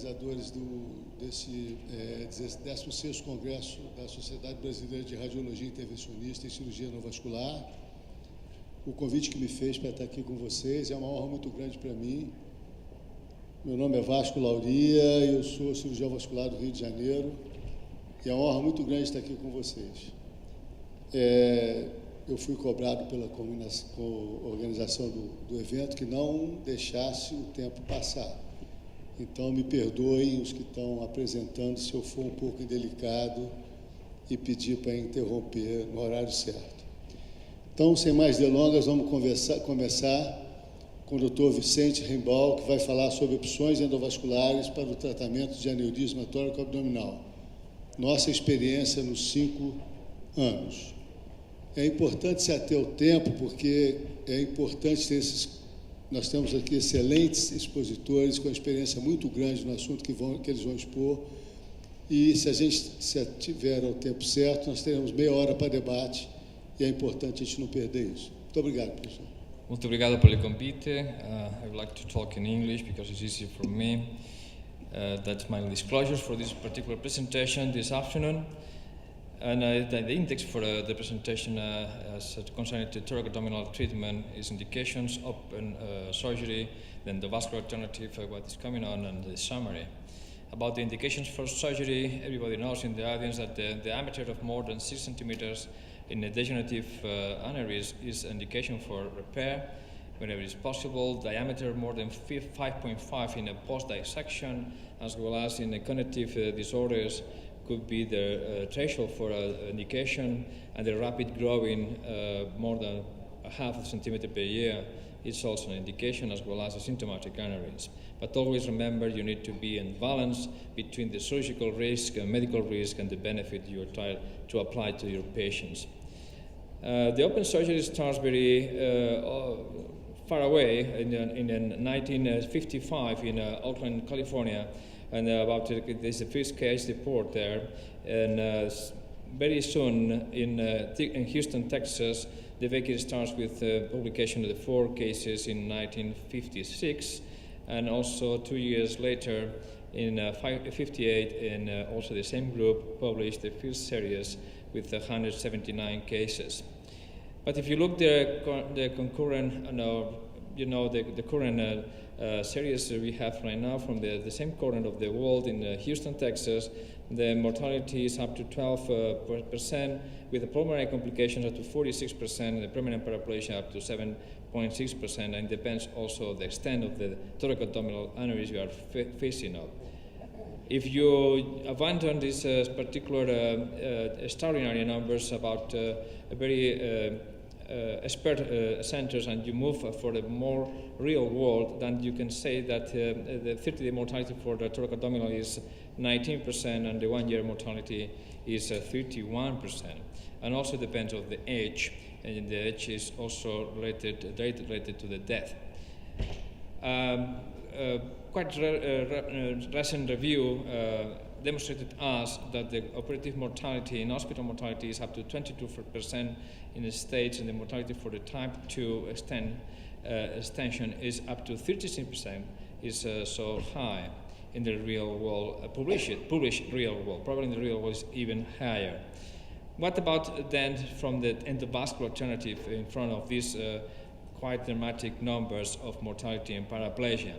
Organizadores desse 16º Congresso da Sociedade Brasileira de Radiologia Intervencionista e Cirurgia Endovascular. O convite que me fez para estar aqui com vocês é uma honra muito grande para mim. Meu nome é Vasco Lauria, eu sou cirurgião vascular do Rio de Janeiro e é uma honra muito grande estar aqui com vocês. Eu fui cobrado pela organização do evento que não deixasse o tempo passar. Então, me perdoem os que estão apresentando se eu for um pouco indelicado e pedir para interromper no horário certo. Então, sem mais delongas, vamos começar com o Dr. Vicente Riambau, que vai falar sobre opções endovasculares para o tratamento de aneurisma tóraco-abdominal. Nossa experiência nos 5 anos. É importante se ater ao tempo, porque é importante ter nós temos aqui excelentes expositores com experiência muito grande no assunto que eles vão expor, e se a gente tiver ao tempo certo, nós teremos meia hora para debate, e é importante a gente não perder isso. Muito obrigado, professor. Muito obrigado pelo convite. I would like to talk in English because it's easier for me. That's my disclosures for this particular presentation this afternoon. And the index for the presentation as concerning the thoracoabdominal treatment is indications, open surgery, then the vascular alternative, what is coming on, and the summary. About the indications for surgery, everybody knows in the audience that the diameter of more than 6 centimeters in a degenerative aneurysm is indication for repair whenever it's possible. Diameter more than 5.5 in a post-dissection, as well as in the cognitive disorders, could be the threshold for indication, and the rapid growing more than a half a centimeter per year is also an indication, as well as a symptomatic aneurysm. But always remember, you need to be in balance between the surgical risk, medical risk, and the benefit you're trying to apply to your patients. The open surgery starts very far away in 1955 in Oakland, California. And there's the first case report there, and very soon in Houston, Texas, the VECI starts with publication of the 4 cases in 1956, and also 2 years later, in 58, and also the same group published the first series with 179 cases. But if you look the concurrent, the current series we have right now from the same corner of the world in Houston, Texas, the mortality is up to 12%, with the pulmonary complications up to 46%, and the permanent paraplegia up to 7.6%, and depends also the extent of the thoracoabdominal aneurysm you are facing up. If you abandon these particular extraordinary numbers about a very expert centers, and you move for the more real world, then you can say that the 30-day mortality for the thoracoabdominal is 19%, and the 1-year mortality is 31%. And also depends on the age, and the age is also related to the death. Quite recent review demonstrated us that the operative mortality and hospital mortality is up to 22% in the States, and the mortality for the type 2 extension is up to 36%, is so high in the real world, published real world. Probably in the real world is even higher. What about then from the endovascular alternative in front of these quite dramatic numbers of mortality and paraplegia?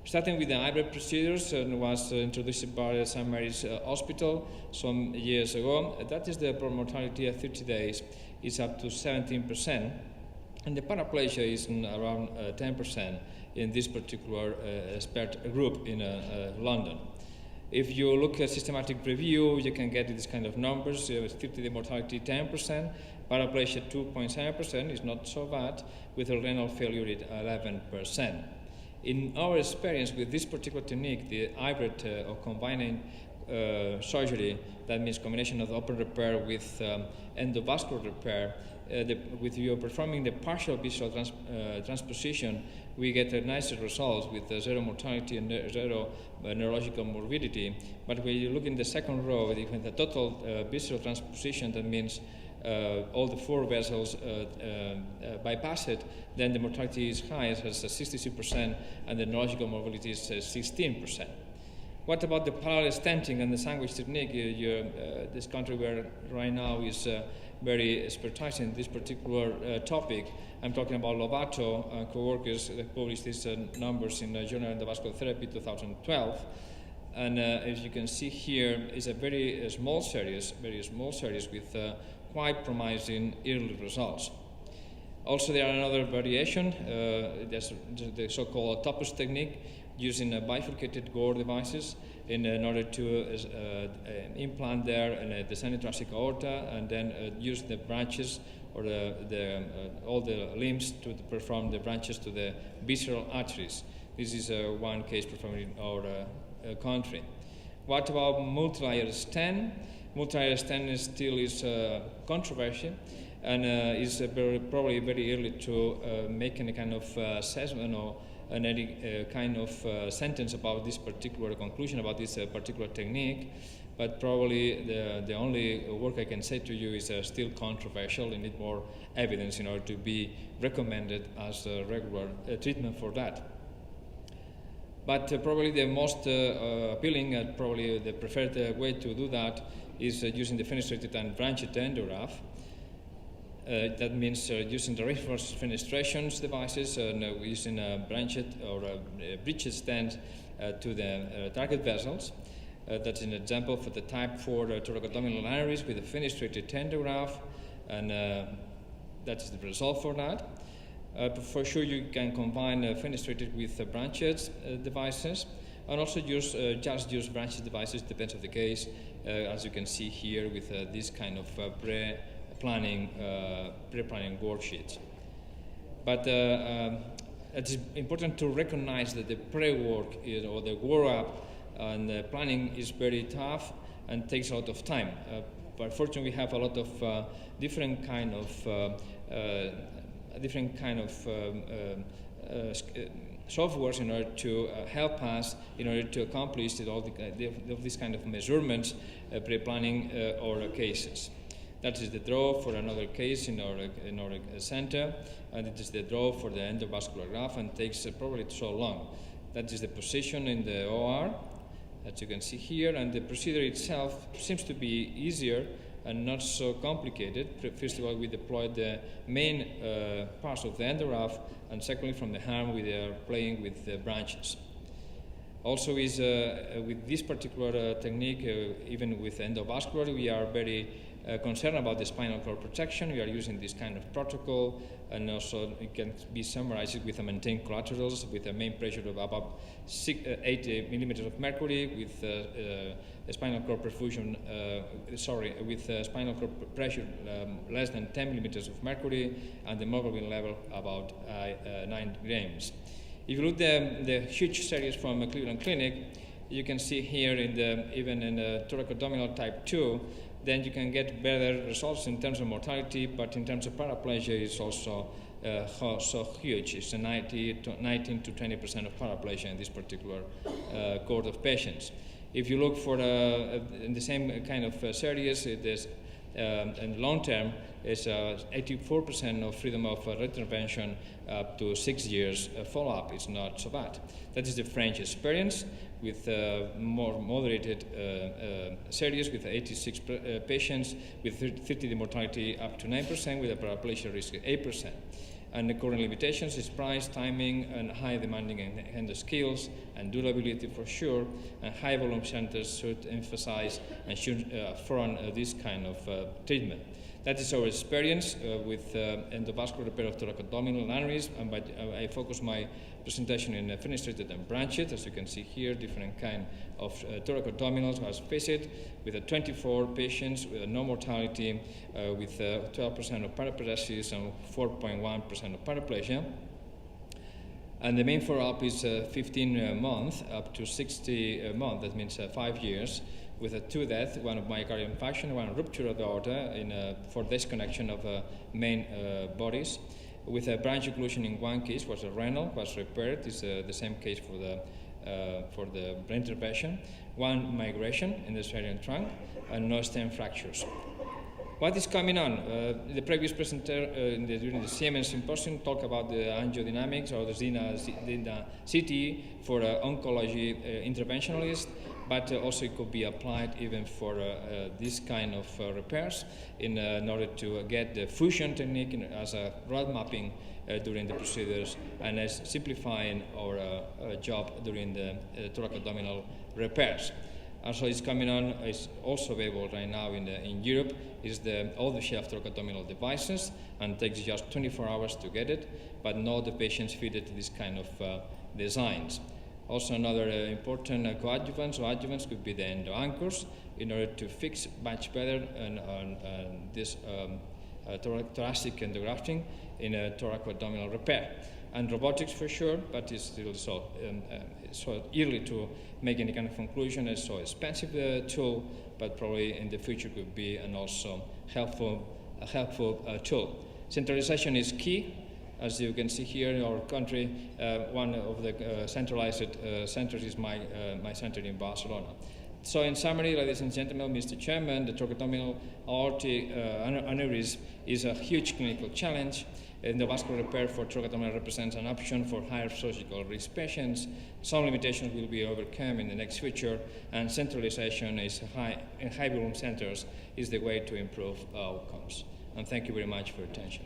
Starting with the hybrid procedures, was introduced by St. Mary's Hospital some years ago. That is the mortality at 30 days is up to 17%, and the paraplegia is around 10% in this particular expert group in London. If you look at systematic review, you can get this kind of numbers. 30-day mortality 10%, paraplegia 2.7% is not so bad, with a renal failure at 11%. In our experience with this particular technique, the hybrid or combining surgery, that means combination of open repair with endovascular repair, with you performing the partial visceral transposition, we get a nicer results with zero mortality and zero neurological morbidity. But when you look in the second row, with the total visceral transposition, that means all the 4 vessels bypass it, then the mortality is high, as 66%, and the neurological morbidity is 16%. What about the parallel stenting and the sandwich technique? This country where right now is very expertise in this particular topic. I'm talking about Lovato and co-workers that published these numbers in the Journal Endovascular Therapy 2012. And as you can see here, is a very small series with quite promising early results. Also, there are another variation, there's the so-called octopus technique, using bifurcated gore devices in order to implant there in a descending thoracic aorta, and then use the branches or all the limbs to perform the branches to the visceral arteries. This is one case performed in our country. What about multilayer stent? Multilayer stent still is controversial, and is probably very early to make any kind of assessment or any kind of sentence about this particular conclusion about this particular technique. But probably the only work I can say to you is still controversial. You need more evidence in order to be recommended as a regular treatment for that. But probably the most appealing and probably the preferred way to do that is using the fenestrated and branched endograft. That means using the reinforced fenestrations devices and using a branched or a bridged stent to the target vessels. That's an example for the type 4 thoracoabdominal aneurysm with a fenestrated endograft, and that is the result for that. For sure, you can combine fenestrated with branched devices, and also just use branched devices, depends on the case, as you can see here with this kind of pre-planning worksheets. But it is important to recognize that the pre-work or the work-up and the planning is very tough and takes a lot of time. But fortunately, we have a lot of different kind of softwares in order to help us in order to accomplish all these kind of measurements, pre-planning our cases. That is the draw for another case in our center, and it is the draw for the endovascular graft, and takes probably so long. That is the position in the OR, as you can see here, and the procedure itself seems to be easier and not so complicated. First of all, we deployed the main parts of the endograft, and secondly, from the arm, we are playing with the branches. Also, with this particular technique, even with endovascular, we are very concerned about the spinal cord protection. We are using this kind of protocol, and also it can be summarized with a maintained collaterals with a main pressure of about 80 millimeters of mercury, with a spinal cord perfusion, with spinal cord pressure less than 10 millimeters of mercury, and the hemoglobin level about 9 grams. If you look at the huge series from Cleveland Clinic, you can see here even in the thoracoabdominal type 2, then you can get better results in terms of mortality, but in terms of paraplegia, it's also so huge. It's 19 to 20% of paraplegia in this particular cohort of patients. If you look for in the same kind of series, it is in long term, it's 84% of freedom of intervention up to 6 years follow-up. It's not so bad. That is the French experience with more moderated series with 86 patients with 30-day mortality up to 9% with a paraplegia risk of 8%. And the current limitations is price, timing, and high demanding endo skills and durability for sure. And high volume centers should emphasize and should front this kind of treatment. That is our experience with endovascular repair of thoracoabdominal aneurysm, but I focus my presentation in fenestrated and branched. As you can see here, different kind of thoracoabdominals was faced with 24 patients with no mortality, with 12% of paraparesis and 4.1% of paraplegia. And the main follow-up is 15 months up to 60 months, that means 5 years, with 2 deaths, one of myocardial infarction, one rupture of the aorta for disconnection of main bodies. With a branch occlusion in one case was a renal, was repaired. It's the same case for the brain intervention. One migration in the cerebral trunk, and no stent fractures. What is coming on? The previous presenter during the Siemens Symposium talked about the angiodynamics or the CT for oncology interventionalists, but also it could be applied even for this kind of repairs in order to get the fusion technique as a road mapping during the procedures and as simplifying our job during the thoracoabdominal repairs. Also, it's coming on, it's also available right now in Europe, is the off-the-shelf thoracoabdominal devices, and takes just 24 hours to get it, but not the patients fitted to this kind of designs. Also, another important coadjuvants or adjuvants could be the endo anchors in order to fix much better on this thoracic endografting in a thoracoabdominal repair. And robotics for sure, but it's still so early to make any kind of conclusion. It's so expensive tool, but probably in the future could be an also helpful tool. Centralization is key. As you can see here in our country, one of the centralized centers is my center in Barcelona. So in summary, ladies and gentlemen, Mr. Chairman, the thoracoabdominal aortic aneurysm is a huge clinical challenge. Endovascular repair for thoracoabdominal represents an option for higher surgical risk patients. Some limitations will be overcome in the next future, and centralization is in high volume centers is the way to improve outcomes. And thank you very much for your attention.